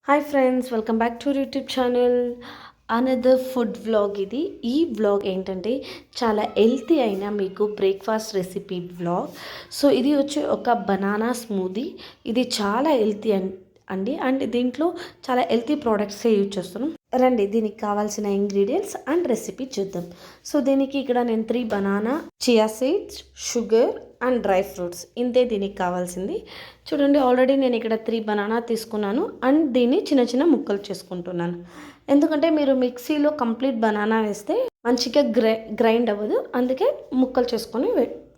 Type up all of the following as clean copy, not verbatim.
Hi friends, welcome back to YouTube channel. Another food vlog ఇది. ఈ vlog ఏంటంటే చాలా హెల్తీ అయిన మీకు బ్రేక్ఫాస్ట్ రెసిపీ వ్లాగ్. సో ఇది వచ్చి ఒక బనానా స్మూదీ. ఇది చాలా హెల్తీ అండి. అండ్ దీంట్లో చాలా హెల్తీ ప్రోడక్ట్సే యూజ్ చేస్తున్నాం. రండి దీనికి కావాల్సిన ఇంగ్రీడియంట్స్ అండ్ రెసిపీ చూద్దాం. సో దీనికి ఇక్కడ నేను 3 banana, chia seeds, sugar and dry fruits ఇంతే దీనికి కావాల్సింది. చూడండి, ఆల్రెడీ నేను ఇక్కడ 3 బనానా తీసుకున్నాను అండ్ దీన్ని చిన్న చిన్న ముక్కలు చేసుకుంటున్నాను. ఎందుకంటే మీరు మిక్సీలో కంప్లీట్ బనానా వేస్తే మంచిగా గ్రైండ్ అవ్వదు, అందుకే ముక్కలు చేసుకొని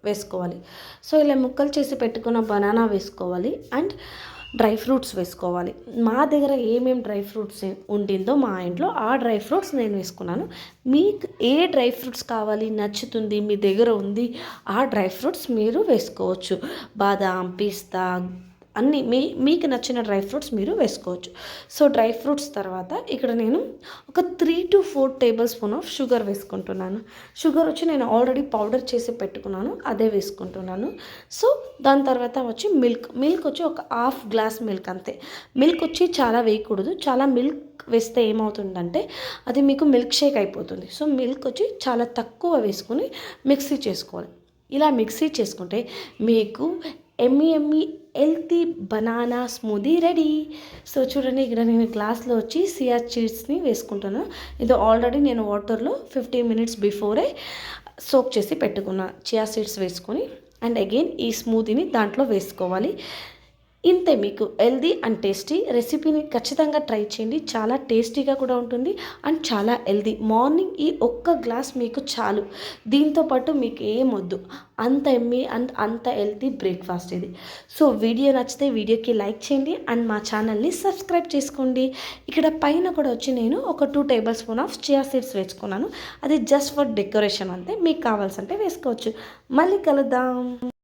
వేసుకోవాలి. సో ఇలా ముక్కలు చేసి పెట్టుకున్న బనానా వేసుకోవాలి అండ్ డ్రై ఫ్రూట్స్ వేసుకోవాలి. మా దగ్గర ఏమేమి డ్రై ఫ్రూట్స్ ఉండిందో మా ఇంట్లో ఆ డ్రై ఫ్రూట్స్ నేను వేసుకున్నాను. మీకు ఏ డ్రై ఫ్రూట్స్ కావాలి, నచ్చుతుంది, మీ దగ్గర ఉంది ఆ డ్రై ఫ్రూట్స్ మీరు వేసుకోవచ్చు. బాదాం, పిస్తా అన్నీ మీకు నచ్చిన డ్రై ఫ్రూట్స్ మీరు వేసుకోవచ్చు. సో డ్రై ఫ్రూట్స్ తర్వాత ఇక్కడ నేను ఒక 3 to 4 table spoon of sugar వేసుకుంటున్నాను. షుగర్ వచ్చి నేను ఆల్రెడీ పౌడర్ చేసి పెట్టుకున్నాను, అదే వేసుకుంటున్నాను. సో దాని తర్వాత వచ్చి మిల్క్ వచ్చి ఒక హాఫ్ గ్లాస్ మిల్క్ అంతే. మిల్క్ వచ్చి చాలా వేయకూడదు. చాలా మిల్క్ వేస్తే ఏమవుతుందంటే అది మీకు మిల్క్ షేక్ అయిపోతుంది. సో మిల్క్ వచ్చి చాలా తక్కువ వేసుకుని మిక్సీ చేసుకోవాలి. ఇలా మిక్సీ చేసుకుంటే మీకు yummy healthy banana smoothie ready. So చూడండి, ఇక్కడ నేను గ్లాస్లో వచ్చి సియా సీడ్స్ని వేసుకుంటున్నాను. ఇది ఆల్రెడీ నేను వాటర్లో 15 minutes బిఫోరే సోక్ చేసి పెట్టుకున్నా. చియా సీడ్స్ వేసుకొని అండ్ అగైన్ ఈ స్మూదీని దాంట్లో వేసుకోవాలి. ఇంతే, మీకు హెల్దీ అండ్ టేస్టీ రెసిపీని ఖచ్చితంగా ట్రై చేయండి. చాలా టేస్టీగా కూడా ఉంటుంది అండ్ చాలా హెల్దీ. మార్నింగ్ ఈ ఒక్క గ్లాస్ మీకు చాలు. దీంతోపాటు మీకు ఏమొద్దు, అంత ఎమ్మీ అండ్ అంత హెల్తీ బ్రేక్ఫాస్ట్ ఇది. సో వీడియో నచ్చితే వీడియోకి లైక్ చేయండి అండ్ మా ఛానల్ని సబ్స్క్రైబ్ చేసుకోండి. ఇక్కడ పైన కూడా వచ్చి నేను ఒక 2 table spoon of chia seeds వేసుకున్నాను. అది జస్ట్ ఫర్ డెకరేషన్ అంతే. మీకు కావాల్సింటే వేసుకోవచ్చు. మళ్ళీ కలుద్దాం.